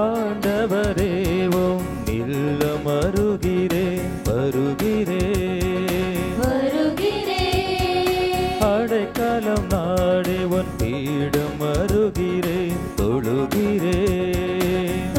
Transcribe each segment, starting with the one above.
ஆண்டவரே உம் இல்லம் வருகிறேன் வருகிறேன் அடைக்கலம் நாடி உன் பீடம் வருகிறேன் தொழுகிறேன்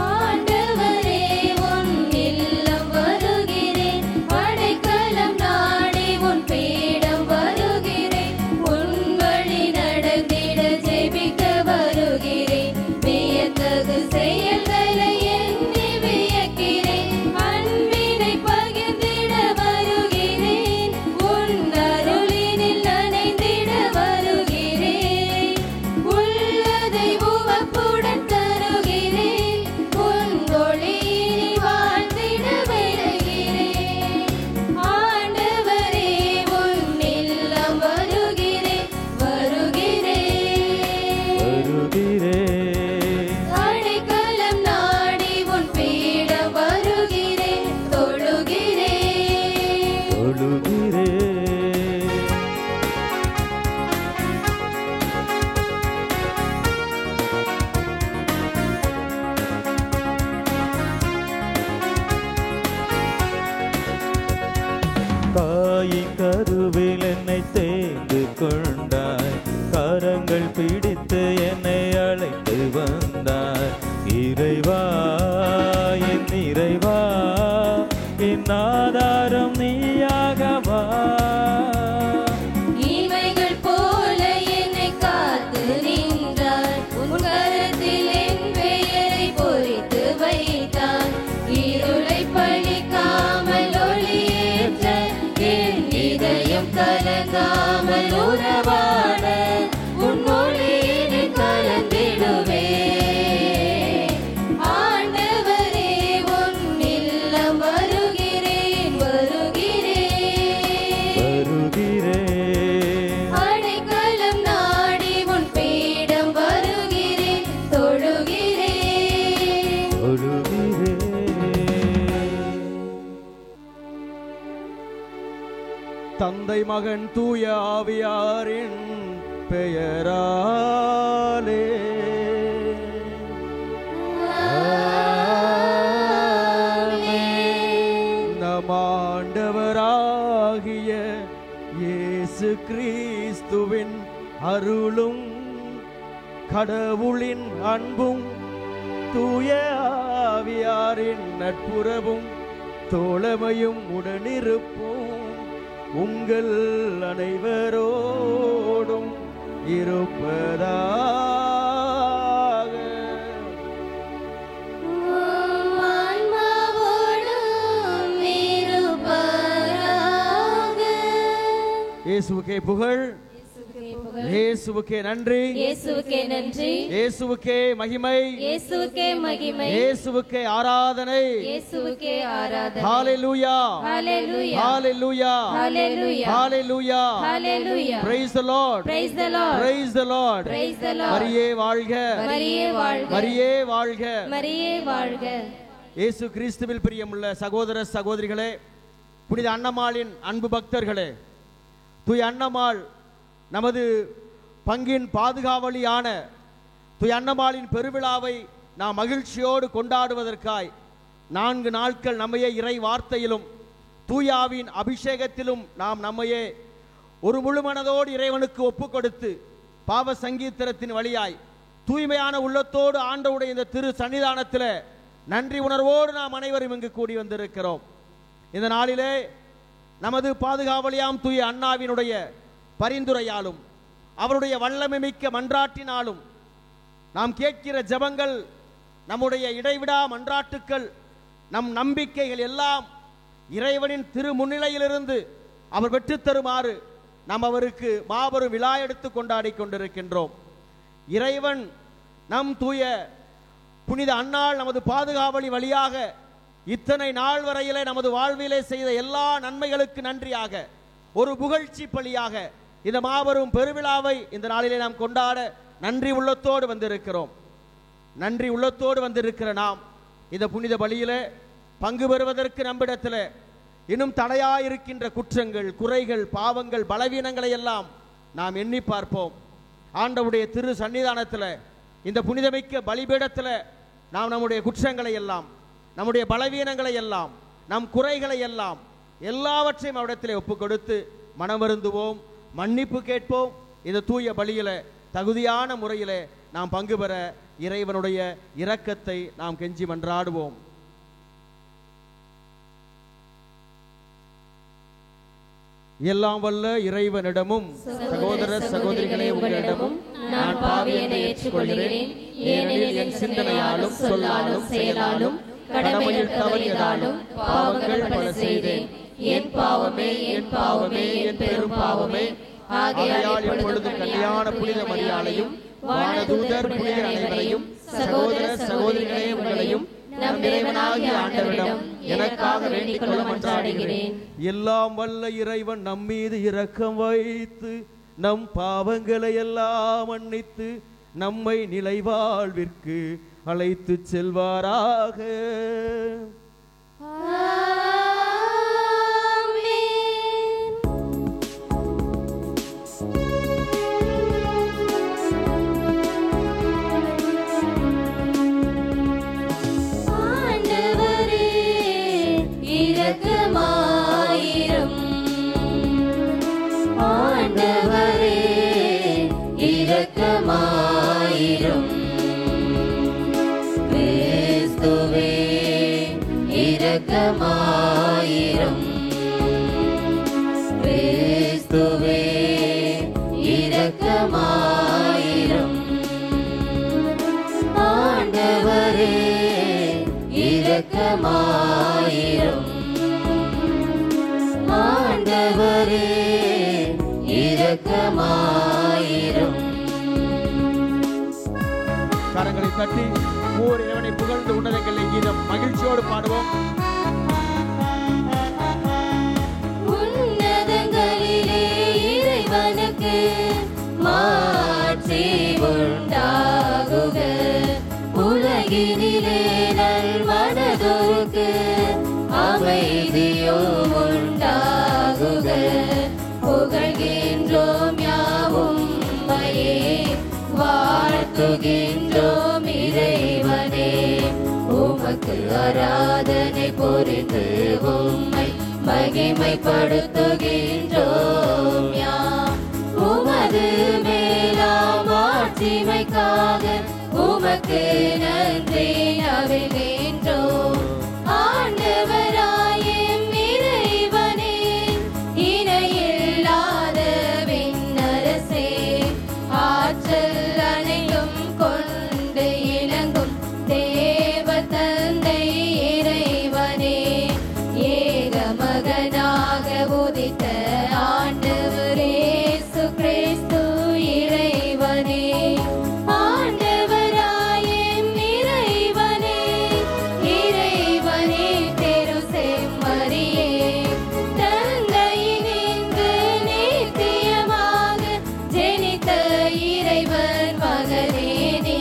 ஆண்டவரே உம் இல்லம் வருகிறேன் அடைக்கலம் நாடி உன் பீடம் வருகிறேன் உன் வழி நடந்திட ஜெபிக்க வருகிறேன் வியத்தகு செயல்களை எண்ணி வியக்கிறேன் அன்பினை பகிர்ந்திட வருகிறேன் உன் அருளினில் நனைந்திட வருகிறேன் உள்ளதை உவப்புடன் தருகிறேன் உன் ஒளியினில் வாழ்ந்திட விளைகிறேன் ஆண்டவரே உன் இல்லம் வருகிறேன் அடைக்கலம் நாடி உன் பீடம் வருகிறேன் தொழுகிறேன் தாயின் கருவில் என்னை தேர்ந்து கொண்டாய் கரங்கள் பிடித்து என்னை அழைத்து வந்தாய் இறைவா என் இறைவா என் ஆதாரம் நீயாகவா இமைகள் போல என்னை காத்து நின்றார் உன் கரத்தில் என் பெயரை பொறித்து வைத்தார் இருளை பழிக்காமல் ஒளியேற்ற என் இதயம் கலங்காமல் உறவாட உன் ஒளியினில் கலந்திடுவே ஆண்டவரே உன் இல்லம் வருகிறேன் அடைக்கலம் நாடி உன் பீடம் வருகிறேன் தொழுகிறேன் தந்தை மகன் தூய ஆவியாரின் பெயராலே நம் ஆண்டவராகிய இயேசு கிறிஸ்துவின் அருளும் கடவுளின் அன்பும் தூய ஆவியாரின் நட்புறவும் தோழமையும் உடனிருப்பும் உங்கள் அனைவரோடும் இருப்பதாக. இயேசுவுக்கே புகழ், இயேசுவுக்கே நன்றி, இயேசுவுக்கே நன்றி, இயேசுவுக்கே மகிமை, இயேசுவுக்கே மகிமை, இயேசுவுக்கே ஆராதனை, இயேசுவுக்கே ஆராதனை. ஹalleluya, ஹalleluya, ஹalleluya, ஹalleluya, ஹalleluya, ஹalleluya. praise the lord, praise the lord, praise the lord, praise the lord. மரியே வாழ்க, மரியே வாழ்க, மரியே வாழ்க, மரியே வாழ்க. இயேசு கிறிஸ்துவில் பிரியமுள்ள சகோதர சகோதரிகளே, புனித அன்னமாளின் அன்பு பக்தர்களே, தூய அன்னமாள் நமது பங்கின் பாதுகாவலியான தூய அன்னமாளின் பெருவிழாவை நாம் மகிழ்ச்சியோடு கொண்டாடுவதற்காய் 4 நாட்கள் நம்மையே இறை வார்த்தையிலும் தூயாவின் அபிஷேகத்திலும் நாம் நம்மையே ஒரு முழுமனதோடு இறைவனுக்கு ஒப்பு கொடுத்து பாவ சங்கீர்த்தனத்தின் வழியாய் தூய்மையான உள்ளத்தோடு ஆண்டவருடைய இந்த திரு சன்னிதானத்தில் நன்றி உணர்வோடு நாம் அனைவரும் இங்கு கூடி வந்திருக்கிறோம். இந்த நாளிலே நமது பாதுகாவலியாம் தூய அன்னாவினுடைய பரிந்துரையாலும் அவருடைய வல்லமை மிக்க மன்றாட்டினாலும் நாம் கேட்கிற ஜெபங்கள், நம்முடைய இடைவிடா மன்றாட்டுக்கள், நம் நம்பிக்கைகள் எல்லாம் இறைவனின் திரு முன்னிலையிலிருந்து அவர் பெற்றுத்தருமாறு நாம் அவருக்கு மாபெரும் விழா எடுத்து கொண்டாடி கொண்டிருக்கின்றோம். இறைவன் நம் தூய புனித அன்னாள் நமது பாதுகாவலி வழியாக இத்தனை நாள் வரையிலே நமது வாழ்விலே செய்த எல்லா நன்மைகளுக்கு நன்றியாக, ஒரு புகழ்ச்சி பலியாக இந்த மாபெரும் பெருவிழாவை இந்த நாளிலே நாம் கொண்டாட நன்றி உள்ளத்தோடு வந்திருக்கிறோம். நன்றி உள்ளத்தோடு வந்திருக்கிற நாம் இந்த புனித பலியிலே பங்கு பெறுவதற்கு நம்மிடத்தில் இன்னும் தடையாயிருக்கின்ற குற்றங்கள், குறைகள், பாவங்கள், பலவீனங்களை எல்லாம் நாம் எண்ணி பார்ப்போம். ஆண்டவருடைய திரு சன்னிதானத்தில், இந்த புனிதமிக்க பலிபீடத்தில் நாம் நம்முடைய குற்றங்களை எல்லாம், நம்முடைய பலவீனங்களை எல்லாம், நம் குறைகளை எல்லாம் எல்லாவற்றையும் அவரிடத்திலே ஒப்பு கொடுத்து மனம் வருந்துவோம், மன்னிப்பு கேட்போம். இந்த தூய பலியில தகுதியான முறையிலே நாம் பங்கு பெற இறைவனுடைய இரக்கத்தை நாம் கெஞ்சி மன்றாடுவோம். எல்லாம் வல்ல இறைவனிடமும் சகோதர சகோதரிகளே உங்களிடமும் நான் பாவியனை ஏற்றுக்கொள்கிறேன். ஏனெனில் என் சிந்தனையாலும் சொல்லாலும் செயலாலும் கடமையில் தவறியதாலும் பாவங்கள் பல செய்தேன். என் பாவமே என் பாவமே என் பெரும் பாவமே. ஆகையால் இப்பொழுது கல்யாண புனித மரியாளையும் வானதூதர் புனிதர் அனைவரையும் சகோதர சகோதரிகளே உங்களையும் நம் இறைவனாகிய ஆண்டவரிடம் எனக்காக வேண்டிக் கொள்ள மன்றாடுகிறேன். எல்லாம் வல்ல இறைவன் நம் மீது இரக்கம் வைத்து நம் பாவங்களை எல்லாம் மன்னித்து நம்மை நிலைவாழ்விற்கு அழைத்து செல்வாராக. இரக்கமாயிரும் கிறிஸ்துவே, இரக்கமாயிரும் ஆண்டவரே, இரக்கமாயிரும் ஆண்டவரே, இரக்கமாயிரும். கரங்களை தட்டி ஓர் இறைவனை புகழ்ந்து உன்னதங்களை கீதம் மகிழ்ச்சியோடு பாடுவோம். உன்னதங்களிலே இறைவனுக்கு மாட்சி உண்டாகுக, உலகினிலே நல்மனதோருக்கு அமைதியும் உண்டாகுக. புகழ்கின்றோம் யாவும் உம்மையே, வாழ்த்துகின்றோம் இறைவனே. உமக்கு ஆராதனை புரிந்து உம்மை மகிமைப்படுத்துகின்றோம் யாம். உமது மேலாம் ஆட்சிமைக்காக உமக்கு நன்றி நல்கின்றோம். ஆண்டவராயும் இறைவனே, இணையில்லாத விண்ணரசே, ஆற்றல் அனைத்தும் கொண்டு இலங்கும் தேவ தந்தை இறைவனே, ஏக மகனாக உதித்த ஆண்டவர் இயேசு கிறிஸ்து இறைவனே. ஆண்டவராயும் இறைவனே, இறைவனே திரு செம்மறியே, தந்தையினின்று நித்தியமாக ஜெனித்த இறைவன் மகனே நீ.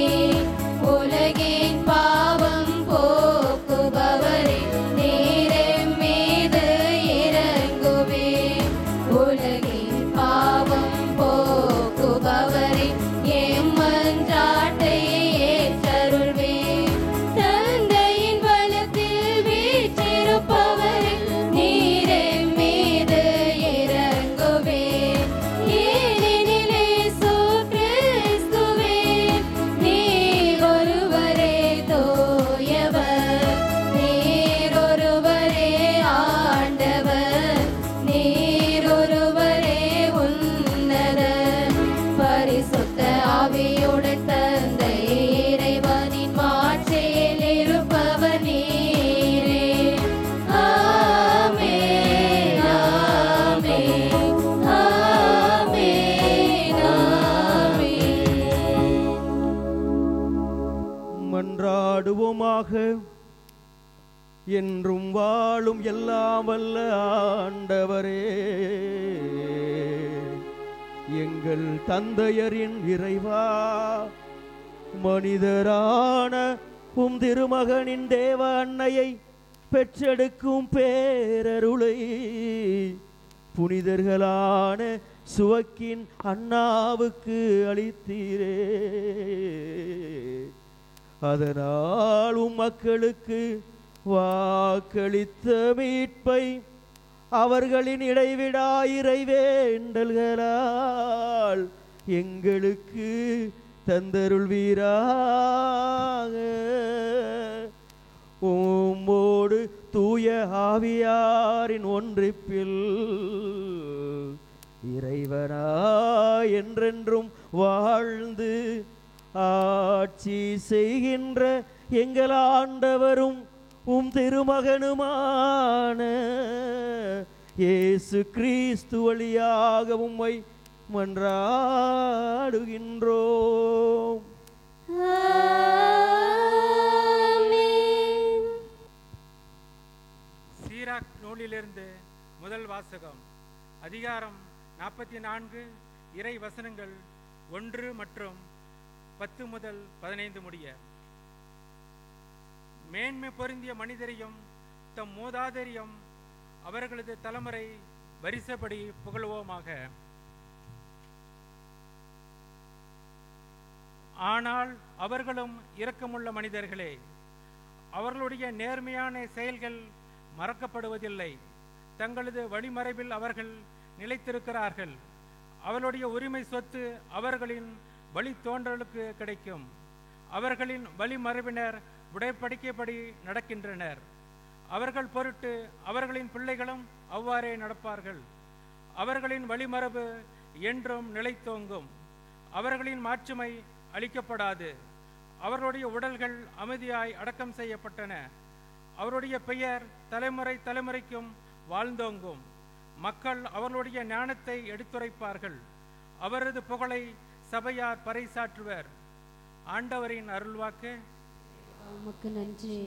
உலகின் பாவம் போக்குபவரே, நீரெம் மீது இறங்குவே. உலகின் பாவம் போக்குபவரே, எம் மன்றாட்டை ஏற்றருள்வே. தந்தையின் வலத்தில் வீற்றிருப்பவரே, நீரெம் மீது இறங்குவே. ஏனெனில் இயேசு கிறிஸ்துவே, நீர் ஒருவரே தூயவர், நீர் ஒருவரே ஆண்டவர், நீர் ஒருவரே உன்னதர். பரிசுத்த ஆவியுடன் தந்தை இறைவனின் மாட்சியில் இருப்பவர் நீரே. ஆமென், ஆமென், ஆமென், ஆமென். மன்றாடுவோமாக. என்றும் வாழும் எல்லாம் வல்ல ஆண்டவரே, எங்கள் தந்தையரின் இறைவா, மனிதரான உம் திருமகனின் தேவ அன்னையை பெற்றெடுக்கும் பேரருளை புனிதர்களான சுவக்கின் அண்ணாவுக்கு அளித்தீரே. அதனால் உம் மக்களுக்கு வாக்களித்த மீட்பை அவர்களின் இடைவிடா இறைவேண்டல்களால் எங்களுக்கு தந்தருள்வீராக. உம்மோடு தூய ஆவியாரின் ஒன்றிப்பில் இறைவனாய் என்றென்றும் வாழ்ந்து ஆட்சி செய்கின்ற எங்கள் ஆண்டவரும் உம் திருமகனுமான இயேசு கிறிஸ்து வழியாக உம்மை மன்றாடுகின்றோம். சீராக் நூலிலிருந்து முதல் வாசகம். அதிகாரம் 44, இறை வசனங்கள் 1 மற்றும் 10 முதல் 15 முடிய. மேன்மை பொருந்திய மனிதரையும் தம் மூதாதையும் அவர்களது தலைமுறை வரிசைப்படி புகழ்வோமாக. ஆனால் அவர்களும் இரக்கமுள்ள மனிதர்களே, அவர்களுடைய நேர்மையான செயல்கள் மறக்கப்படுவதில்லை. தங்களது வழிமறைவில் அவர்கள் நிலைத்திருக்கிறார்கள். அவர்களுடைய உரிமை சொத்து அவர்களின் வழித்தோன்றலுக்கு கிடைக்கும். அவர்களின் வழிமரபினர் உடன்படிக்கைப்படி நடக்கின்றனர். அவர்கள் பொருட்டு அவர்களின் பிள்ளைகளும் அவ்வாறே நடப்பார்கள். அவர்களின் வழிமரபு என்றும் நிலைத்தோங்கும். அவர்களின் மாட்சிமை அளிக்கப்படாது. அவர்களுடைய உடல்கள் அமைதியாய் அடக்கம் செய்யப்பட்டன. அவருடைய பெயர் தலைமுறை தலைமுறைக்கும் வாழ்ந்தோங்கும். மக்கள் அவர்களுடைய ஞானத்தை எடுத்துரைப்பார்கள். அவரது புகழை சபையார் பறைசாற்றுவர். ஆண்டவரின் அருள்வாக்கு. உமக்கு நன்றி.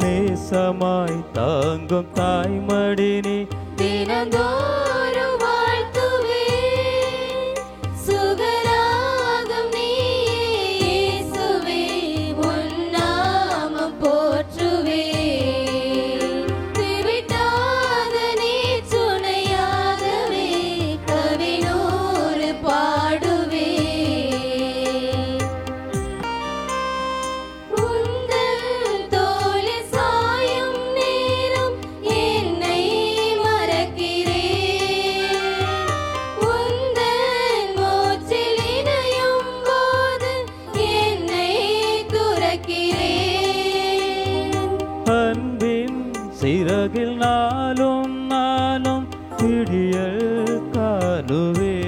நேசமாய் தாங்கும் தாய்மடி நீ. தினந்தோறும் வாழ்த்துவே சுகராகம் நீயே இயேசுவே, உன் நாமம் போற்றுவே. திவிட்டாத நீ துணையாகவே கவினூறு பாடுவே. சிறகில் நாளும் நாளும் விடியல் காணுவே.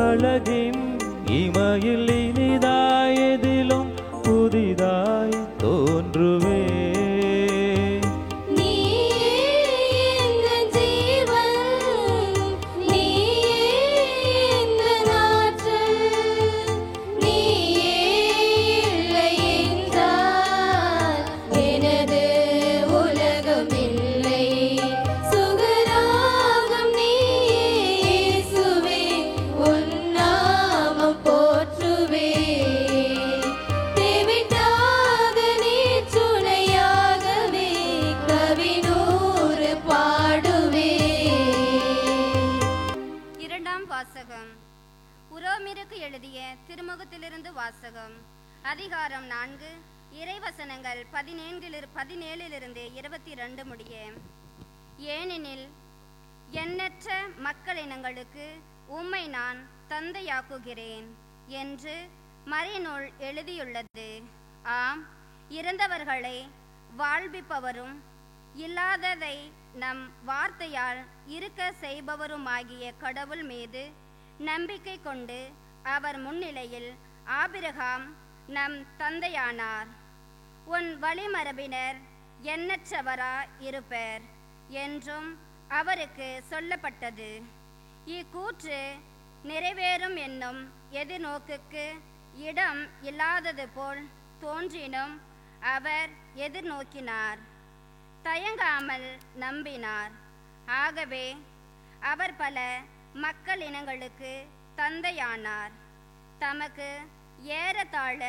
அழகின் இமையில் இனிதாய் எதிலும் புதிதாய் தோன்றுவே. எழுதிய திருமுகத்திலிருந்து வாசகம். அதிகாரம் 4, இறைவசனங்கள் 17 22 முடிய. ஏனெனில் எண்ணற்ற மக்களினங்களுக்கு உம்மை நான் தந்தையாக்குகிறேன் என்று மறைநூல் எழுதியுள்ளது. ஆம், இறந்தவர்களை வாழ்விப்பவரும் இல்லாததை நம் வார்த்தையால் இருக்க செய்பவருமாகிய கடவுள் மீது நம்பிக்கை கொண்டு அவர் முன்னிலையில் ஆபிரகாம் நம் தந்தையானார். உன் வழிமரபினர் எண்ணற்றவரா இருப்பர் என்றும் அவருக்கு சொல்லப்பட்டது. இக்கூற்று நிறைவேறும் என்னும் எதிர்நோக்குக்கு இடம் இல்லாதது போல் தோன்றினும் அவர் எதிர்நோக்கினார், தயங்காமல் நம்பினார். ஆகவே அவர் பல மக்களினங்களுக்கு தந்தையானார். தமக்கு ஏறத்தாழ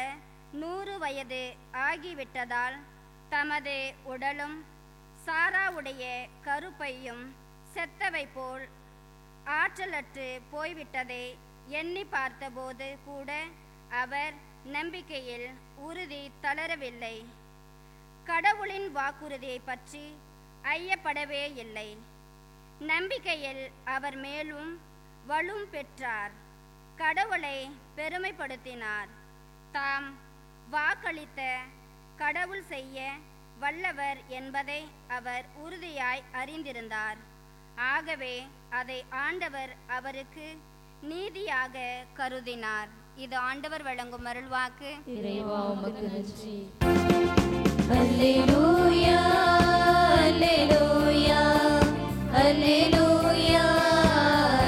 100 வயது ஆகிவிட்டதால் தமது உடலும் சாராவுடைய கருப்பையும் செத்தவை போல் ஆற்றலற்று போய்விட்டதை எண்ணி பார்த்தபோது கூட அவர் நம்பிக்கையில் உறுதி தளரவில்லை. கடவுளின் வாக்குறுதியை பற்றி ஐயப்படவே இல்லை. நம்பிக்கையில் அவர் மேலும் வலும் பெற்றார். கடவுளை பெருமைப்படுத்தினார். தாம் வாக்களித்த கடவுள் செய்ய வல்லவர் என்பதை அவர் உறுதியாய் அறிந்திருந்தார். ஆகவே அதை ஆண்டவர் அவருக்கு நீதியாக கருதினார். இது ஆண்டவர் வழங்கும் அருள்வாக்கு. இறைவா உமக்கு நன்றி. அல்லேலூயா அல்லேலூயா அல்லேலூயா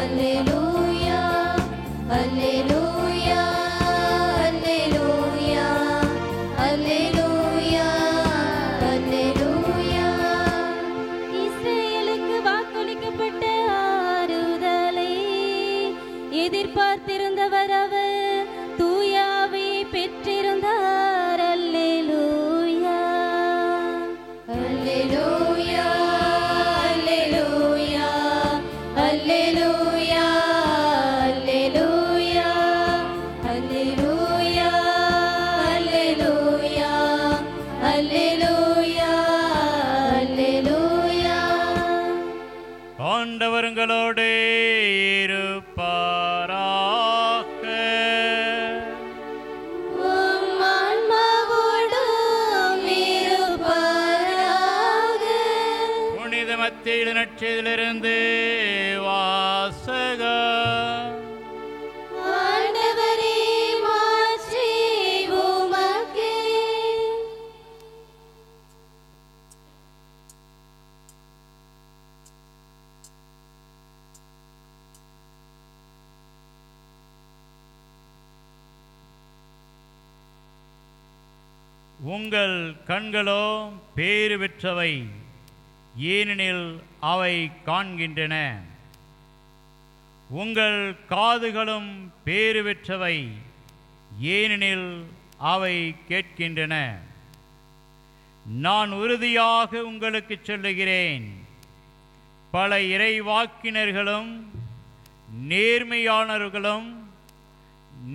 அல்லேலூயா அல்லேலூயா அல்லேலூயா அல்லேலூயா அல்லேலூயா. இஸ்ரவேலுக்கு வாக்களிக்கப்பட்ட ஆறுதலை எதிர்பார்த்திருந்தவர் அவர் தூயாவை பெற்றிருந்தார். அல்லேலூயா அல்லேலூயா அல்லேலூயா அல்லேலூயா அல்லேலூயா அல்லேலூயா அல்லேலூயா அல்லேலூயா அல்லேலூயா. ஆண்டவர்களோடு இருப்பாராக. உம் ஆன்மாவோடும் இருப்பாராக. புனித மத்தேயு நற்செய்தியிலிருந்து வாசகம். ஆண்டவரே மாட்சி உமக்கே. உங்கள் கண்களோ பேறு பெற்றவை, ஏனெனில் அவை காண்கின்றன. உங்கள் காதுகளும் பேறு பெற்றவை, ஏனெனில் அவை கேட்கின்றன. நான் உறுதியாக உங்களுக்கு சொல்லுகிறேன், பல இறைவாக்கினர்களும் நேர்மையாளர்களும்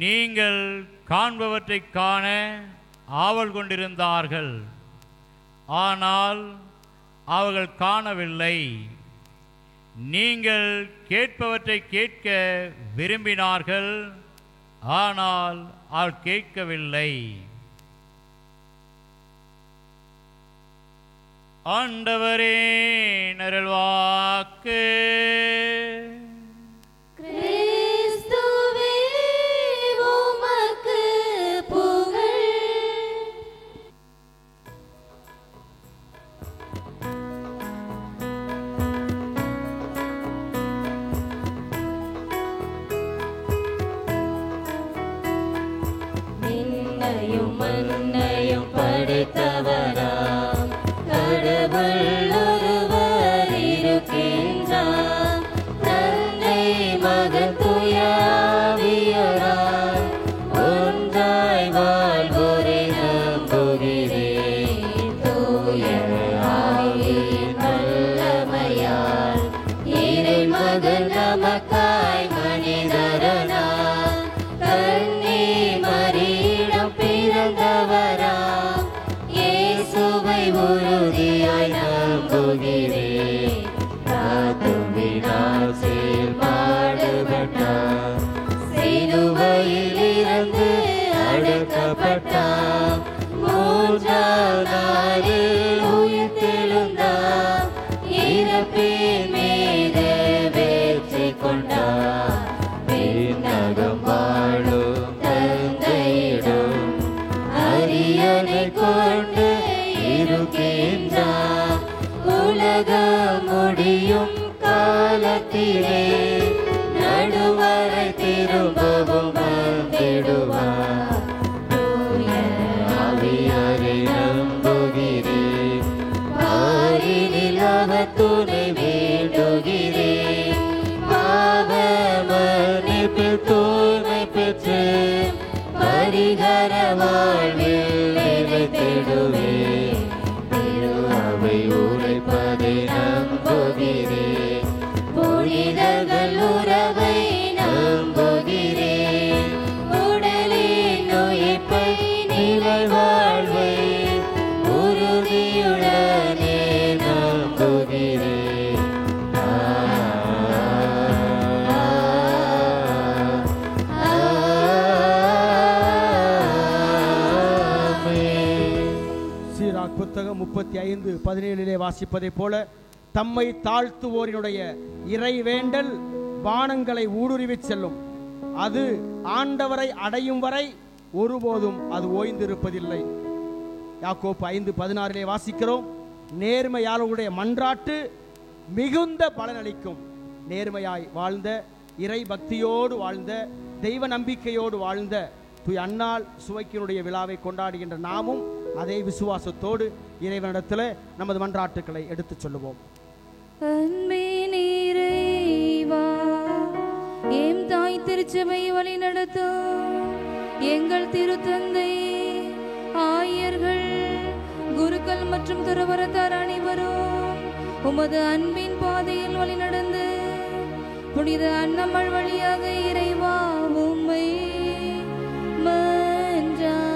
நீங்கள் காண்பவற்றை காண ஆவல் கொண்டிருந்தார்கள், ஆனால் அவர்கள் காணவில்லை. நீங்கள் கேட்பவற்றை கேட்க விரும்பினார்கள், ஆனால் அவர்கள் கேட்கவில்லை. ஆண்டவரே அருள்வாக்கு. கிறிஸ்துவே உமக்கு புகழ். விண்ணையும் மண்ணையும் படைத்தவராம் கடவுள் ஒருவர் இருக்கின்றார். காலத்திலே நடுவரை திரும்பவும் வந்திடுவார். தூய ஆவியாரை நம்புகிறேன், பாரினில் அவர் துணை வேண்டுகிறேன். பாவ மன்னிப்பில் தூய்மை பெற்று பரிகார வாழ்வில் நிலைத்திடுவேன். திரு அவை உரைப்பதை நம்புகிறேன், புனிதர்கள் உறவை நம்புகிறேன். உடலின் உயிர்ப்பை நிலை வாழ்வை உறுதியுடனே நம்புகிறேன். சீராக் புத்தகம் 35:17 வாசிப்பதை போல தம்மை தாழ்த்துவோரினுடைய இறைவேண்டல் வானங்களை ஊடுருவிச் செல்லும். அது ஆண்டவரை அடையும் வரை ஒருபோதும் அது ஓய்ந்திருப்பதில்லை. யாக்கோப்பு 5:16 வாசிக்கிறோம், நேர்மையாளர்களுடைய மன்றாட்டு மிகுந்த பலனளிக்கும். நேர்மையாய் வாழ்ந்த, இறை பக்தியோடு வாழ்ந்த, தெய்வ நம்பிக்கையோடு வாழ்ந்த தூய் அன்னாள் சுவைக்கினுடைய விழாவை கொண்டாடுகின்ற நாமும் அதே விசுவாசத்தோடு இறைவனிடத்தில் நமது மன்றாட்டுக்களை எடுத்துச் சொல்லுவோம். அன்பின் இறைவா, எம் தாய் திருச்சபை வழி நடத்தும் எங்கள் திருத்தந்தை, ஆயர்கள், குருக்கள் மற்றும் துறவரத்தார் அனைவரும் உமது அன்பின் பாதையில் வழி நடந்து புனித அன்னமள் வழியாக இறைவா உம்மை மன்றாடுகின்றோம்.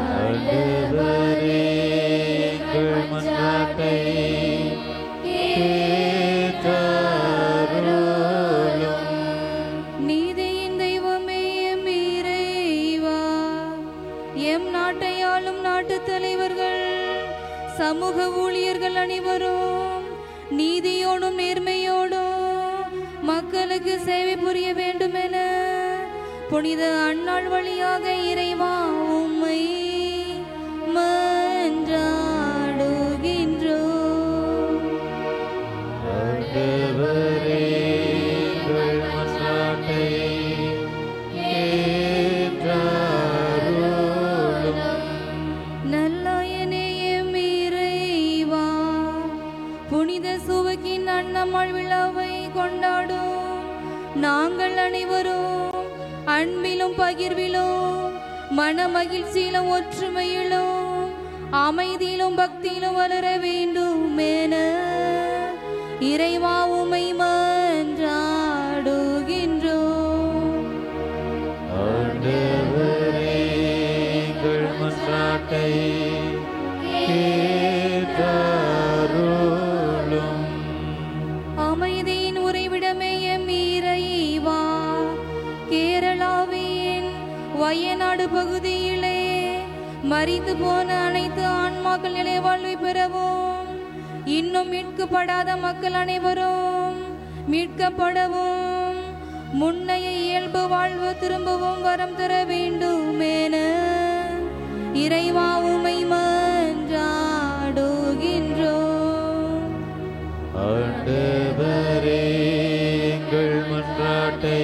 ஆண்டவரே, எங்கள் மன்றாட்டை கேட்டருளும். நீதியின் தெய்வமே எம் இறைவா, எம் நாட்டை ஆளும் நாட்டு தலைவர்கள், சமூக ஊழியர்கள் அனைவரும் நீதியோடும் நேர்மையோடும் மக்களுக்கு சேவை புரிய வேண்டும் என புனித அன்னாள் வழியாக இறைவா உம்மை மன்றாடுகின்றோம். ஆண்டவரே, எங்கள் மன்றாட்டை கேட்டருளும். நல்லாயனே எம் இறைவா, புனித சுவக்கின் அன்னம்மாள் விழாவை கொண்டாடும் நாங்கள் அனைவரும் அன்பிலும் பகிர்விலும் மன மகிழ்ச்சியிலும் ஒற்றுமையிலும் அமைதியிலும் பக்தியிலும் வளர வேண்டும் என இறைவா உம்மை மன்றாடுகின்றோம். ஆண்டவரே, எங்கள் மன்றாட்டை கேட்டருளும். அமைதியின் உறைவிடமே எம் இறைவா, கேரளாவின் வயநாடு பகுதியிலே மரித்து போன அனைத்து ஆன்மாக்கள் நிலை வாழ்வை பெறவும், இன்னும் மீட்கப்படாத மக்கள் அனைவரும் மீட்கப்படவும், முன்னைய இயல்பு வாழ்வு திரும்பவும் வரம் தர வேண்டும் என இறைவா உம்மை மன்றாடுகின்றோம். ஆண்டவரே, எங்கள் மன்றாட்டை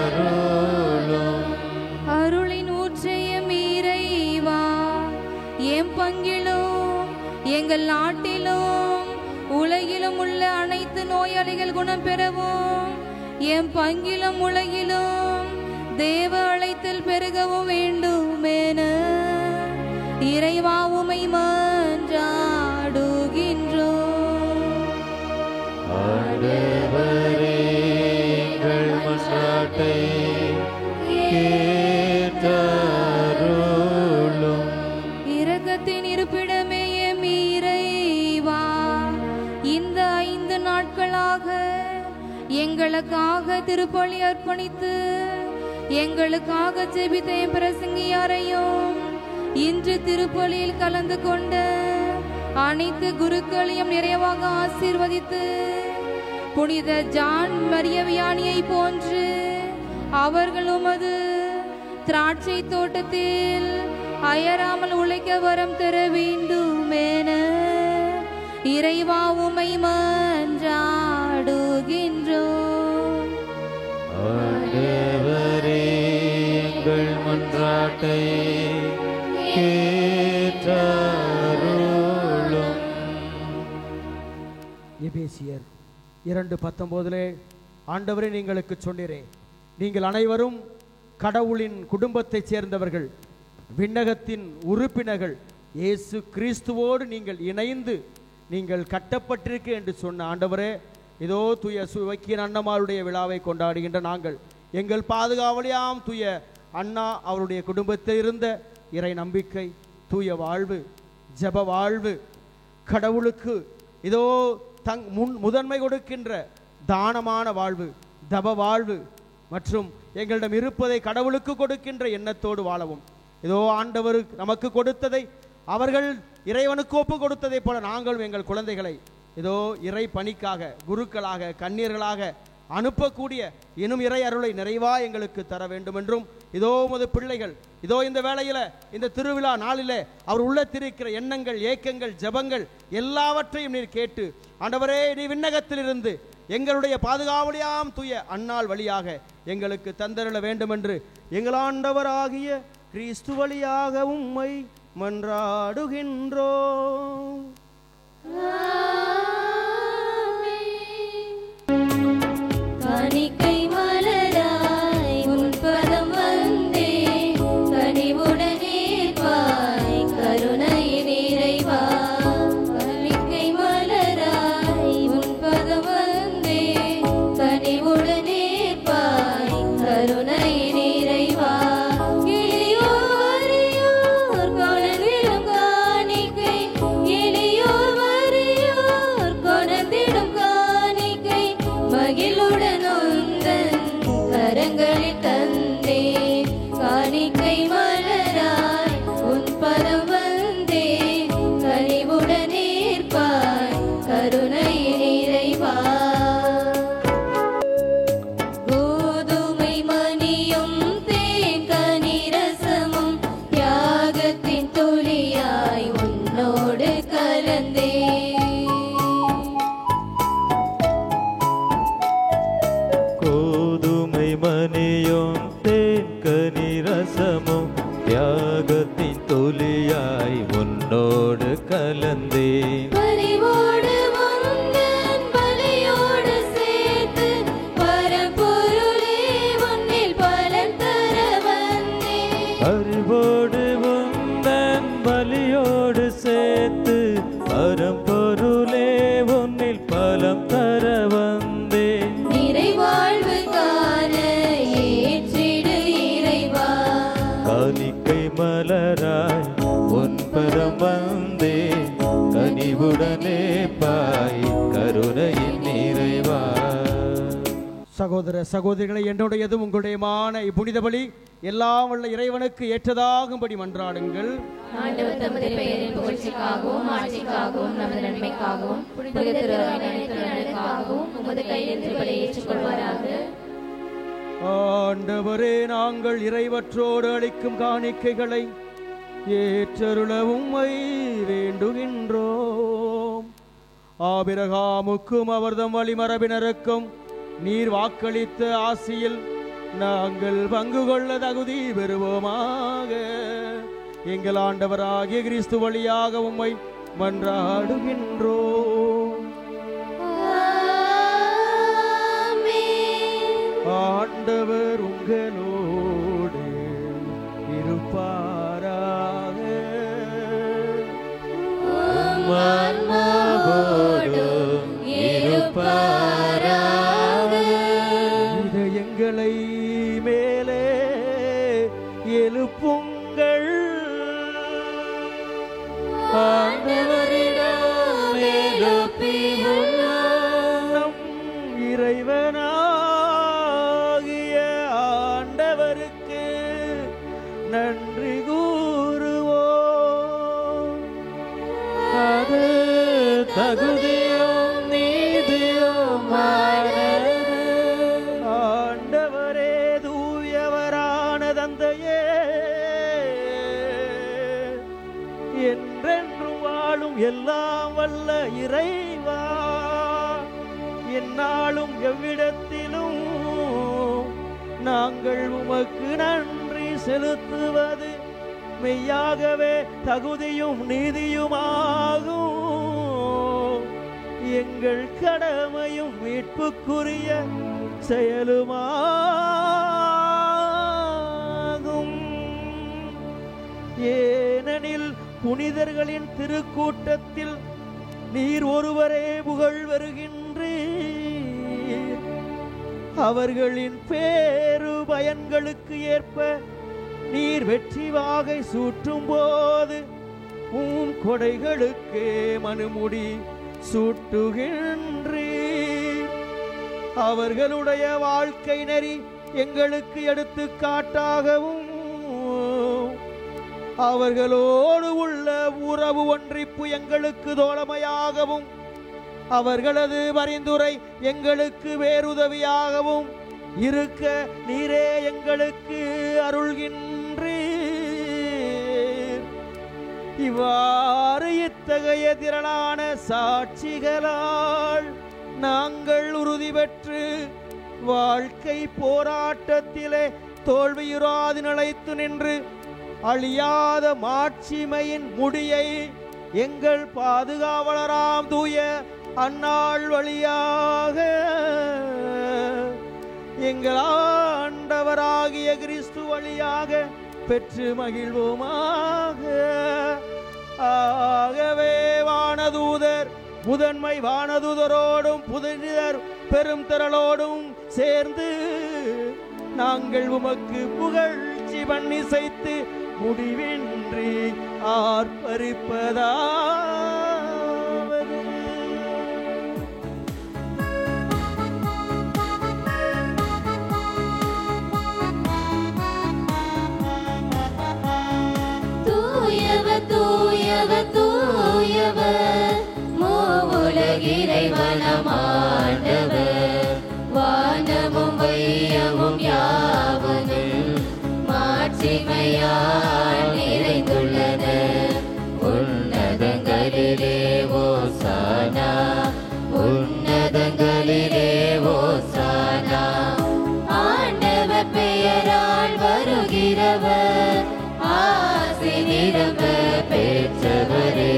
கேட்டருளும். அருளின் ஊற்றையும் இறைவா, எம் பங்கிலும் எங்கள் நாட்டிலும் உலகிலும் உள்ள அனைத்து நோயாளிகள் குணம் பெறவும், எம் பங்கிலும் உலகிலும் தேவ அழைத்தல் பெருகவும் வேண்டும் என இறைவா உம்மை மன்றாடுகின்றோம். ஆண்டவரே, எங்கள் மன்றாட்டை கேட்டருளும். இரக்கத்தின் இருப்பிடமே எம் இறைவா, இந்த 5 நாட்களாக எங்களுக்காக திருப்பலி அர்ப்பணித்து எங்களுக்காக ஜெபித்த எம் பிரசங்கியாரையும் இன்று திருப்பலியில் கலந்து கொண்ட அனைத்து குருக்களையும் நிறைவாக ஆசீர்வதித்து புனித ஜான் மரியவியானியை போன்று அவர்கள் உமது திராட்சை தோட்டத்தில் அயராமல் உழைக்க வரம் தர வேண்டும் என இறைவா உம்மை மன்றாடுகின்றோம். ஆண்டவரே எங்கள் மன்றாட்டை கேட்டருளும். எபேசியர் 2:19 ஆண்டவரே நீங்களுக்கு சொன்னீரே, நீங்கள் அனைவரும் கடவுளின் குடும்பத்தைச் சேர்ந்தவர்கள், விண்ணகத்தின் உறுப்பினர்கள், இயேசு கிறிஸ்துவோடு நீங்கள் இணைந்து நீங்கள் கட்டப்பட்டிருக்க என்று சொன்ன ஆண்டவரே, இதோ தூய சுவைக்கின் அண்ணமாருடைய விழாவை கொண்டாடுகின்ற நாங்கள் எங்கள் பாதுகாவலியாம் தூய அண்ணா அவருடைய குடும்பத்தில் இருந்த இறை நம்பிக்கை, தூய வாழ்வு, ஜப வாழ்வு, கடவுளுக்கு இதோ முதன்மை கொடுக்கின்ற தானமான வாழ்வு, தப வாழ்வு மற்றும் எங்களிடம் இருப்பதை கடவுளுக்கு கொடுக்கின்ற எண்ணத்தோடு வாழவும். இதோ ஆண்டவர் நமக்கு கொடுத்ததை அவர்கள் இறைவனுக்கு ஒப்பு கொடுத்ததை போல நாங்களும் எங்கள் குழந்தைகளை இதோ இறை பணிக்காக, குருக்களாக, கண்ணீர்களாக அனுப்பக்கூடிய இன்னும் இறை அருளை நிறைவா எங்களுக்கு தர வேண்டும் என்றும், இதோ உமது பிள்ளைகள் இதோ இந்த வேளையில இந்த திருவிழா நாளிலே அவர் உள்ளத்திருக்கிற எண்ணங்கள், ஏக்கங்கள், ஜபங்கள் எல்லாவற்றையும் நீர் கேட்டு ஆண்டவரே நீ விண்ணகத்திலிருந்து எங்களுடைய பாதுகாவலியாம் தூய அன்னாள் வழியாக எங்களுக்கு தந்தருள வேண்டும் என்று எங்கள் ஆண்டவராகிய கிறிஸ்து வழியாக உம்மை மன்றாடுகின்றோம். காணிக்கை மலராய் உன் பதம் வந்தே, கனிவுடன் ஏற்பாய் கருணையின் இறைவா. காணிக்கை மலராய் உன் பதம் வந்தே, கனிவுடன் ஏற்பாய் கருணையின் இறைவா. காணிக்கை மலராய் உன் பதம் வந்தே, கனிவுடன் ஏற்பாய் கருணையின் இறைவா. கோதுமை மணியும் தேன் கனி ரசமும் தியாகத்தின் துளியாய் உன்னோடு கலந்தே. கோதுமை மணியும் தேன் கனி ரசமும் தியாகத்தின் தொலியாய் உன்னோடு கலந்தேன். பரிவோடு உந்தன் பலியோடு சேர்த்து பரம்பொருளே உன்னில் பலன் தர வந்தேன். அறிவோடு உந்தன் பலியோடு சேர்த்து பரம்பொருளே உன்னில் பலம் தர வந்தேன். நிறைவாழ்வு காண ஏற்றிடு இறைவா. காணிக்கை மலராய் உன் பரம் வந்தே, கனிவுடனே பாய் கருணையின் நிறைவா. சகோதர சகோதரிகளை, என்னுடையதும் உங்களுடையமான இப்புனித பலி எல்லாம் வல்ல இறைவனுக்கு ஏற்றதாகும்படி மன்றாடுங்கள். ஆண்டவர் தமது பெயரின் புகழ்ச்சிக்காகவும் ஆட்சிக்காகவும் நமது நன்மைக்காகவும் புனித திருவிழாவின் அனைத்து நலனுக்காகவும் உமது கையில் திருப்பலியை ஏற்றுக்கொள்வாராக. ஆண்டவரே, நாங்கள் இறைவற்றோடு அளிக்கும் காணிக்கைகளை ஏற்றருள உம்மை வேண்டுகின்றோம். ஆபிரகாமுக்கும் அவர்தம் வழிமரபினருக்கும் நீர் வாக்களித்த ஆசியில் நாங்கள் பங்கு கொள்ள தகுதி பெறுவோமாக. எங்கள் ஆண்டவராகிய கிறிஸ்து வழியாக உம்மை மன்றாடுகின்றோம். ஆண்டவர் உங்களோடு இருப்பாராக. இதயங்களை மேலே எழுப்புங்கள். ஆண்டவரிடம் எழுப்பியுள்ளோம். இறைவனாகிய ஆண்டவருக்கு நன்றி கூறுவோம். அது தகுதியும் நீதியுமானது. ஆண்டவரே, தூயவரான தந்தையே, என்றென்றும் வாழும் எல்லாம் வல்ல இறைவா, எந்நாளும் எவ்விடத்திலும் நாங்கள் உமக்கு நன்றி செலுத்துவது மெய்யாகவே தகுதியும் நீதியுமாகும். எங்கள் கடமையும் மீட்புக்குரிய செயலுமாகும். ஏனெனில் புனிதர்களின் திருக்கூட்டத்தில் நீர் ஒருவரே புகழ் வருகின்றீர். அவர்களின் பேரு பயன்களுக்கு ஏற்ப நீர் வெற்றி வாகை சூட்டும் போது உம் கொடைகளுக்கே மனுமுடி சூட்டுகின்றீர். அவர்களுடைய வாழ்க்கை நெறி எங்களுக்கு எடுத்துக்காட்டாகவும் அவர்களோடு உள்ள உறவு ஒன்றிப்பு எங்களுக்கு தோழமையாகவும் அவர்களது பரிந்துரை எங்களுக்கு வேறுதவியாகவும் இருக்க நீரே எங்களுக்கு அருள்கின்றீர். இவ்வாறு இத்தகைய திரளான சாட்சிகளால் நாங்கள் உறுதி பெற்று வாழ்க்கை போராட்டத்திலே தோல்வியுறாது நிலைத்து நின்று அழியாத மாட்சிமையின் முடியை எங்கள் பாதுகாவலராம் தூய அந்நாள் வழியாக எங்கள் ஆண்டவராகிய கிறிஸ்து வழியாக பெற்று மகிழ்வோமாக. ஆகவே வானதூதர் முதன்மை வானதூதரோடும் புனிதர் பெரும் திரளோடும் சேர்ந்து நாங்கள் உமக்கு புகழ்ச்சி பண்ணி செய்து முடிவின்றி ஆர்ப்பரிப்பதாவது. தூயவர் தூயவர் தூயவர் மூவுலகிறைவனம் ஆண்டவர். வானமும் வையமும் யாவதும் மாட்சிமையால் நிறைந்துள்ளது. உன்னதங்களிலே ஓசானா, உன்னதங்களிலே ஓசானா. ஆண்டவர் பெயரால் வருகிறவர் ஆசி நிரம்ப பெற்றவரே.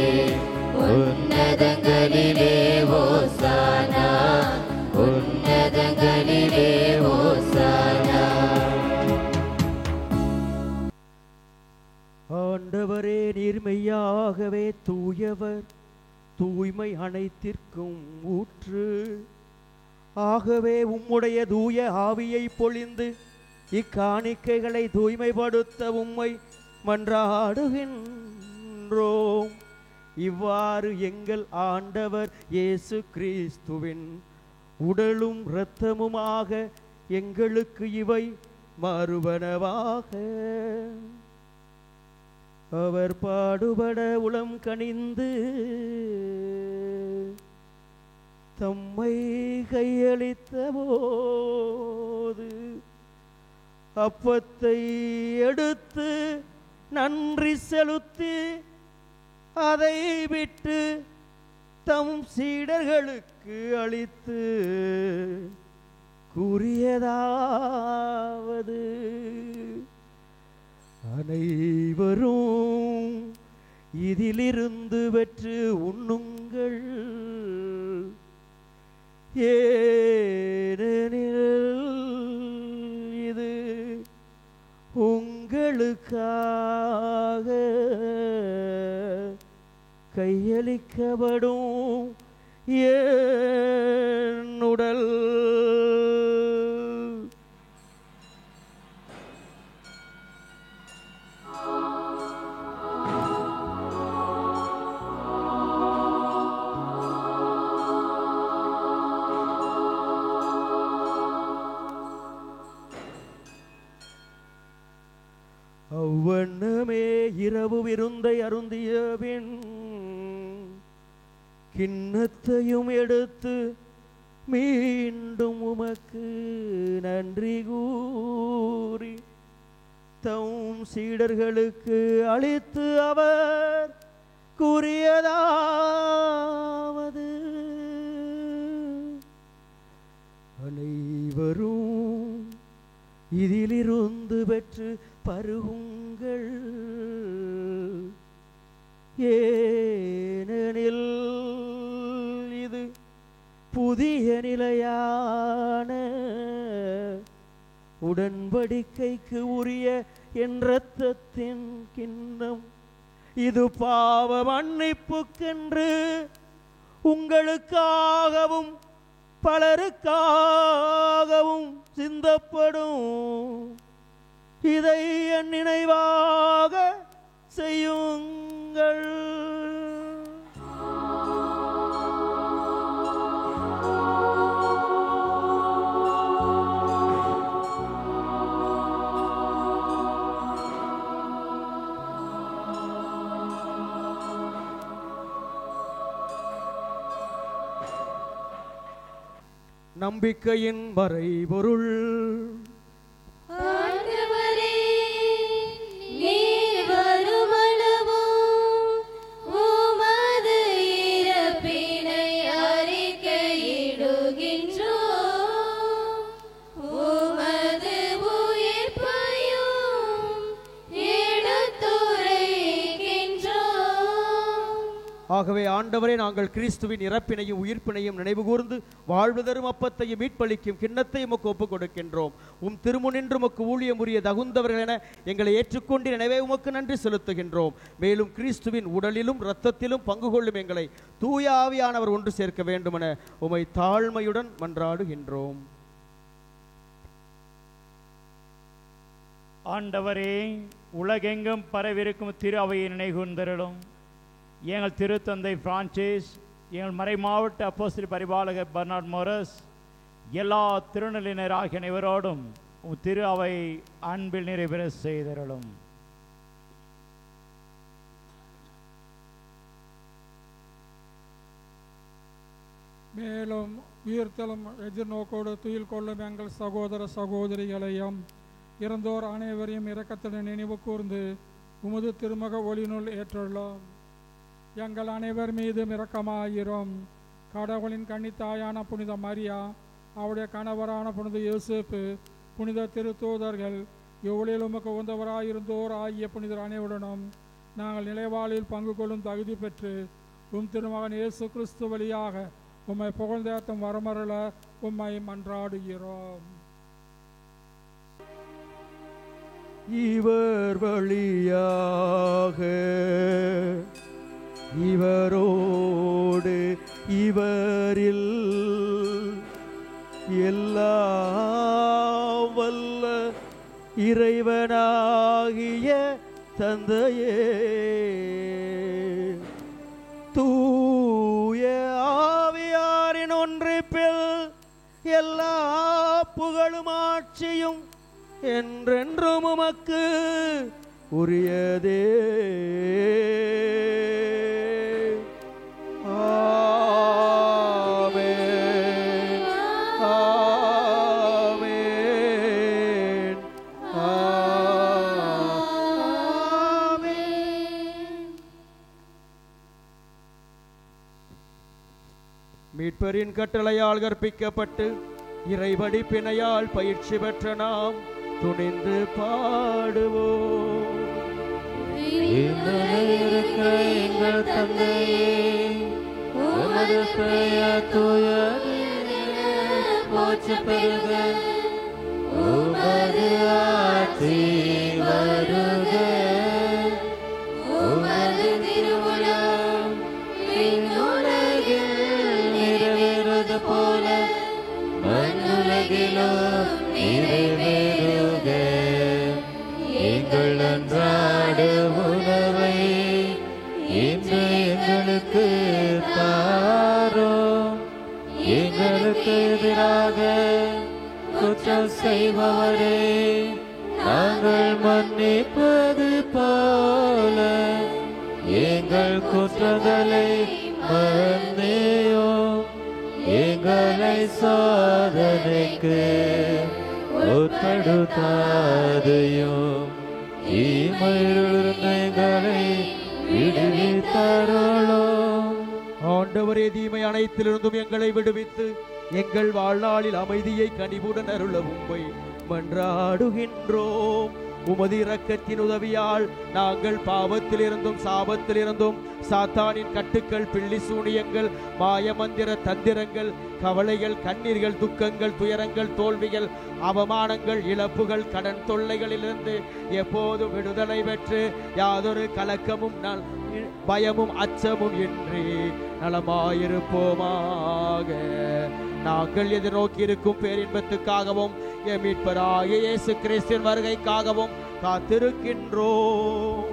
உன்னதங்களிலே ஓசானா, உன்னதங்களிலே ஓசானா. ஆண்டவரே நீர் மெய்யாகவே தூயவர், தூய்மை அனைத்திற்கும் ஊற்று. ஆகவே உம்முடைய தூய ஆவியை பொழிந்து இக்காணிக்கைகளை தூய்மைப்படுத்த உம்மை மன்றாடுகின்றோம். இவ்வாறு எங்கள் ஆண்டவர் இயேசு கிறிஸ்துவின் உடலும் இரத்தமுமாக எங்களுக்கு இவை மாறுபனவாக. அவர் பாடுபட உளம் கனிந்து தம்மை கையளித்த போது அப்பத்தை எடுத்து நன்றி செலுத்தி அதை விட்டு தம் சீடர்களுக்கு அளித்து கூறியதாவது: அனைவரும் இதிலிருந்து பெற்று உண்ணுங்கள், ஏனெனில் இது உங்களுக்காக கையளிக்கப்படும் என் உடல். அவ்வண்ணமே இரவு விருந்தை அருந்திய பின் கிண்ணத்தையும் எடுத்து மீண்டும் உமக்கு நன்றி கூறி தம் சீடர்களுக்கு அளித்து அவர் இதிலிருந்து பெற்று பருகுங்கள். ஏனெனில் இது புதிய நிலையான உடன்படிக்கைக்கு உரிய என் இரத்தத்தின் கிண்ணம். இது பாவ மன்னிப்புக்கென்று உங்களுக்காகவும் பலருக்காகவும் சிந்தப்படும். இதை என் நினைவாக செய்யுங்கள். நம்பிக்கையின் மறைபொருள். ஆண்டவரே, நீர் வருமளவும் உமது இறப்பினை அறிக்கையிடுகின்றோம். உமது உயிர்ப்பையும் எடுத்துரைக்கின்றோம். ஆகவே ஆண்டவரே, நாங்கள் கிறிஸ்துவின் இறப்பினையும் உயிர்ப்பினையும் நினைவு கூர்ந்து வாழ்வு தரும் அப்பத்தையும் மீட்பளிக்கும் கிண்ணத்தையும் உமக்கு ஒப்புக் கொடுக்கின்றோம். உம் திருமுனின்று உமக்கு ஊழியம் உரிய தகுந்தவர்கள் என எங்களை ஏற்றுக்கொண்டு எனவே உமக்கு நன்றி செலுத்துகின்றோம். மேலும் கிறிஸ்துவின் உடலிலும் இரத்தத்திலும் பங்கு கொள்ளும் எங்களை தூய ஆவியானவர் ஒன்று சேர்க்க வேண்டுமென உமை தாழ்மையுடன் மன்றாடுகின்றோம். ஆண்டவரே, உலகெங்கும் பரவிருக்கும் திரு அவையை நினைகூர்ந்தருளும். எங்கள் திருத்தந்தை பிரான்சிஸ், எங்கள் மறைமாவட்ட அப்போஸ்தலர் பரிபாலகர் பெர்னார்ட் மோரஸ், எல்லா திருநிலையினர் ஆகிய அனைவரோடும் திரு அவை அன்பில் நிறைவேற செய்தருளும். மேலும் உயிர்த்தலும் எதிர்நோக்கோடு துயில் கொள்ளும் எங்கள் சகோதர சகோதரிகளையும் இறந்தோர் அனைவரையும் இரக்கத்துடன் நினைவு கூர்ந்து உமது திருமக ஒளிநூல் ஏற்றுள்ளோம். எங்கள் அனைவர் மீதும் இரக்கமாயிரும். கடவுளின் கன்னித்தாயான புனித மரியா, அவருடைய கணவரான புனித யோசேப்பு, புனித திருத்தூதர்கள், எவ்வளில் உமக்கு உந்தவராயிருந்தோர் ஆகிய புனிதர் அனைவருடனும் நாங்கள் நிலைவாழில் பங்கு கொள்ளும் தகுதி பெற்று உம் திருமகன் இயேசு கிறிஸ்து வழியாக உம்மை புகழ்ந்தேத்தும் வரமருள உம்மை மன்றாடுகிறோம். இவர் வழியாக இவரோடு இவரில் எல்லா வல்ல இறைவனாகிய தந்தையே, தூய ஆவியாரின் ஒன்றிப்பில் எல்லா புகழும் ஆட்சியும் என்றென்றும் உமக்கு உரியதே. ஆமென், ஆமென், ஆமென். மீட்பரின் கட்டளையால் கற்பிக்கப்பட்டு இறைவடி பிணையால் பயிற்சி பெற்ற நாம் துணிந்து பாடுவோம். எங்கள் தந்தையே, உமது பெயர் தூயது போற்றப் பெறுக. உமது ஆட்சி வருக. உமது திருவுளம் விண்ணுலகில் நிறைவேறுவது போல மண்ணுலகிலும் நிறைவேறுக. எங்கள் அன்றாட உணவை இன்று எங்களுக்கு தாரும். எங்களுக்கு எதிராக குற்றம் செய்பவரை நாங்கள் மன்னிப்பது போல எங்கள் குற்றங்களை மன்னியும். எங்களை சோதனைக்கு உட்படுத்தாதையும் தீமையிலிருந்து எங்களை விடுவித்தருளும். ஆண்டவரே, தீமை அனைத்திலிருந்தும் எங்களை விடுவித்து எங்கள் வாழ்நாளில் அமைதியை கனிவுடன் அருள உம்மை மன்றாடுகின்றோம். உமது இரக்கத்தின் உதவியால் நாங்கள் பாவத்திலிருந்தும் சாபத்திலிருந்தும் சாத்தானின் கட்டுக்கள், பிள்ளி சூனியங்கள், மாயமந்திர தந்திரங்கள், கவலைகள், கண்ணீர்கள், துக்கங்கள், துயரங்கள், தோல்விகள், அவமானங்கள், இழப்புகள், கடன் தொல்லைகளிலிருந்து எப்போதும் விடுதலை பெற்று யாதொரு கலக்கமும் பயமும் அச்சமும் இன்றி நலமாயிருப்போமாக. நாங்கள் எதிர்நோக்கி இருக்கும் பேரின்பத்துக்காகவும் எம் மீட்பராகிய இயேசு கிறிஸ்துவின் வருகைக்காகவும் காத்திருக்கின்றோம்.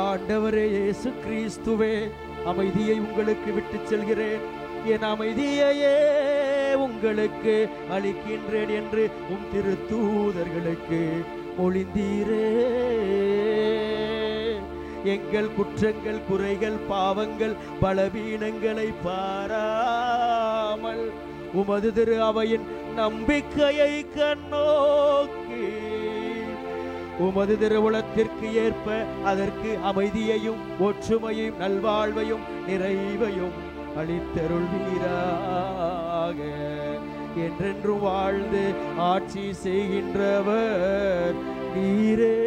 ஆண்டவரே இயேசு கிறிஸ்துவே, அமைதியை உங்களுக்கு விட்டு செல்கிறேன், என் அமைதியையே உங்களுக்கு அளிக்கின்றேன் என்று உம் திருத்தூதர்களுக்கு மொழிந்தீரே. எங்கள் குற்றங்கள், குறைகள், பாவங்கள், பலவீனங்களை பாராமல் உமது திரு அவையின் நம்பிக்கையை கண்ணோக்கி உமது திருவுளத்திற்கு ஏற்ப அதற்கு அமைதியையும் ஒற்றுமையும் நல்வாழ்வையும் நிறைவையும் அளித்தருள்வீராக. என்றென்று வாழ்ந்து ஆட்சி செய்கின்றவர் நீரே.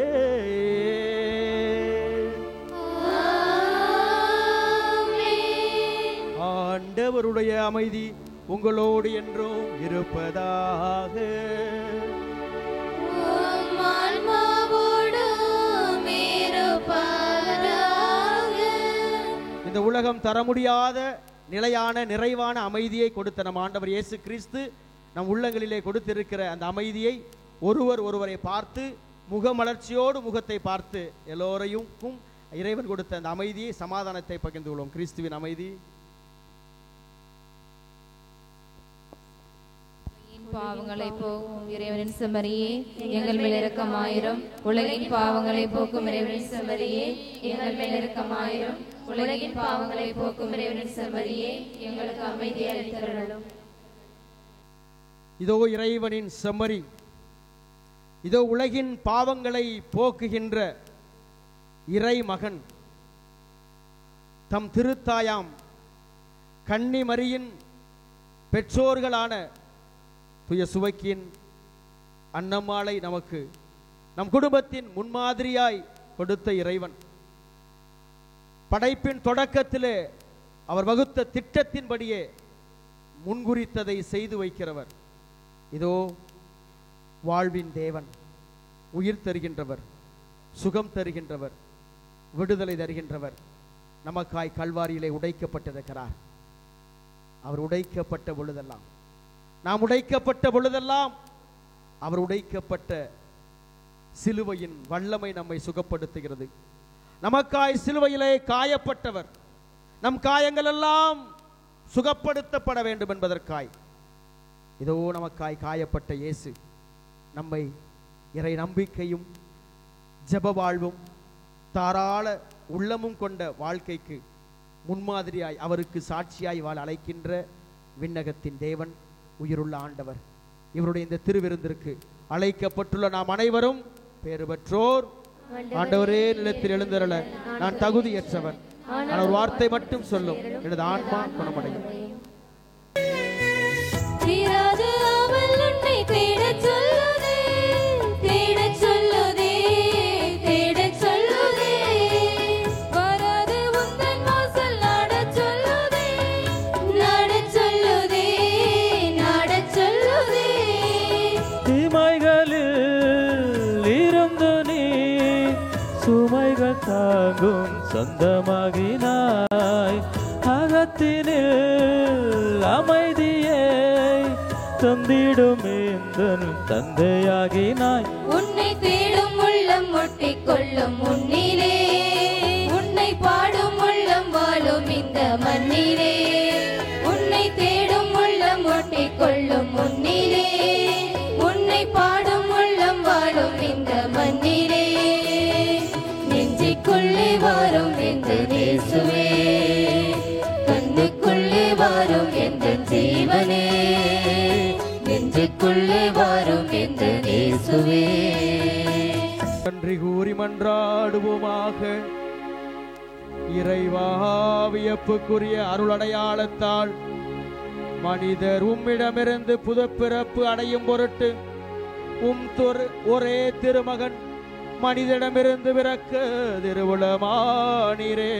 ஆண்டவருடைய அமைதி உங்களோடு என்றும் இருப்பதாக. இந்த உலகம் தர முடியாத நிலையான நிறைவான அமைதியை கொடுத்த நம் ஆண்டவர் இயேசு கிறிஸ்து நம் உள்ளங்களிலே கொடுத்திருக்கிற அந்த அமைதியை ஒருவரை பார்த்து முகமலர்ச்சியோடு முகத்தை பார்த்து எல்லோரையும் இறைவன் கொடுத்த அந்த அமைதியை, சமாதானத்தை பகிர்ந்து கொள்வோம். கிறிஸ்துவின் அமைதி. பாவங்களை போக்கும் இறைவனின் செம்மறியே, எங்கள் மேல் இரக்கமாயிரும். உலகின் பாவங்களை போக்கும் இறைவனின் செம்மறியே, எங்கள் மேல் இரக்கமாயிரும். உலகின் பாவங்களை போக்கும் இறைவனின் செம்மறியே, எங்களுக்கு அமைதி அளித்தருளும். இதோ இறைவனின் செம்மறி, இதோ உலகின் பாவங்களை போக்குகின்ற இறை மகன், தம் திருத்தாயாம் கன்னிமரியின் பெற்றோர்களான துய சுவைக்கின் அன்னம்மாளை நமக்கு நம் குடும்பத்தின் முன்மாதிரியாய் கொடுத்த இறைவன், படைப்பின் தொடக்கத்திலே அவர் வகுத்த திட்டத்தின்படியே முன்குறித்ததை செய்து வைக்கிறவர். இதோ வாழ்வின் தேவன், உயிர் தருகின்றவர், சுகம் தருகின்றவர், விடுதலை தருகின்றவர் நமக்காய் கல்வாரியிலே உடைக்கப்பட்டிருக்கிறார். அவர் உடைக்கப்பட்ட பொழுதெல்லாம், நாம் உடைக்கப்பட்ட பொழுதெல்லாம் அவர் உடைக்கப்பட்ட சிலுவையின் வல்லமை நம்மை சுகப்படுத்துகிறது. நமக்காய் சிலுவையிலே காயப்பட்டவர், நம் காயங்கள் எல்லாம் சுகப்படுத்தப்பட வேண்டும் என்பதற்காய் இதோ நமக்காய் காயப்பட்ட இயேசு நம்மை இறை நம்பிக்கையும் ஜெப வாழ்வும் தாராள உள்ளமும் கொண்ட வாழ்க்கைக்கு முன்மாதிரியாய், அவருக்கு சாட்சியாய் வாழ அழைக்கின்ற விண்ணகத்தின் தேவன், உயிருள்ள ஆண்டவர். இவருடைய இந்த திருவிருந்திற்கு அழைக்கப்பட்டுள்ள நாம் அனைவரும் பேறு பெற்றோர். ஆண்டவரே, நிலத்தில் எழுந்தருள நான் தகுதியற்றவன், நான் ஒரு வார்த்தை மட்டும் சொல்லும், எனது ஆன்மா குணமடையும். தாங்கும் சொந்தமாகினாய், அகத்தினில் அமைதியை தந்திடும் தந்தையாகினாய். உன்னை தேடும் உள்ளம் ஒட்டிக்கொள்ளும் முன்னிலே, உன்னை பாடும் உள்ளம் வாழும் இந்த மண்ணிலே. உன்னை தேடும் உள்ளம் ஒட்டிக்கொள்ளும் முன்னிலே, உன்னை பாடும் உள்ளம் வாழும் இந்த மண்ணிலே. நெஞ்சுக்குள்ளே வாரும் எந்த இயேசுவே, கண்ணுக்குள்ளே வாரும் எந்த ஜீவனே. நெஞ்சுக்குள்ளே வாரும் எந்த இயேசுவே, நன்றி கூறி மன்றாடுவோமாக. இறைவா, வியப்புக்குரிய அருளடையாளத்தால் மனிதர் உம்மிடமிருந்து புதுப்பிறப்பு அடையும் பொருட்டு ஒரே திருமகன் மனிதனிடமிருந்து பிறக்க திருவுளமானீரே.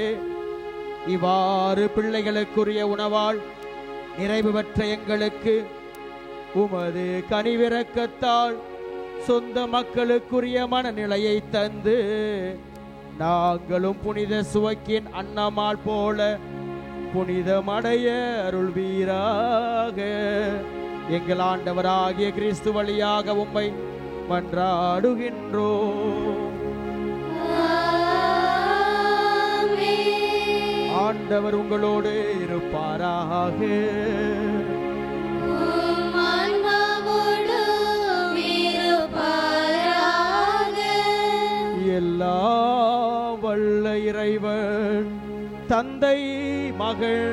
இவ்வாறு பிள்ளைகளுக்குரிய உணவால் நிறைவு பெற்ற எங்களுக்கு உமது கனிவிரக்கத்தால் சொந்த மக்களுக்குரிய மனநிலையை தந்து நாங்களும் புனித சுவக்கின் அன்னமால் போல புனிதமடைய அருள்வீராக. எங்கள் ஆண்டவராகிய கிறிஸ்து வழியாக உம்மை மன்றாடுகின்றோம். ஆண்டவர் உங்களோடு இருப்பாராக. எல்லா வல்ல இறைவன் தந்தை மகள்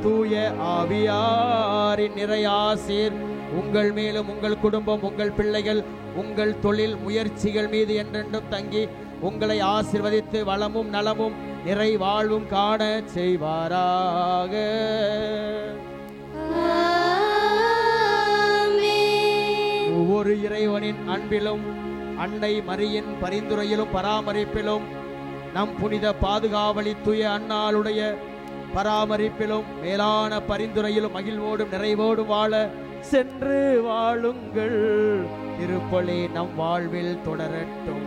தூய ஆவியாரின் நிறையாசீர் உங்கள் மேலும் உங்கள் குடும்பம், உங்கள் பிள்ளைகள், உங்கள் தொழில் முயற்சிகள் மீது என்றென்றும் தங்கி உங்களை ஆசீர்வதித்து வளமும் நலமும் நிறைவாழ்வும் காண செய்வாராக. ஒவ்வொரு இறைவனின் அன்பிலும் அன்னை மரியின் பரிந்துரையிலும் பராமரிப்பிலும் நம் புனித பாதுகாவலி தூய அன்னாளுடைய பராமரிப்பிலும் மேலான பரிந்துரையிலும் மகிழ்வோடும் நிறைவோடும் வாழ சென்று வாழுங்கள். திருப்பலி நம் வாழ்வில் தொடரட்டும்.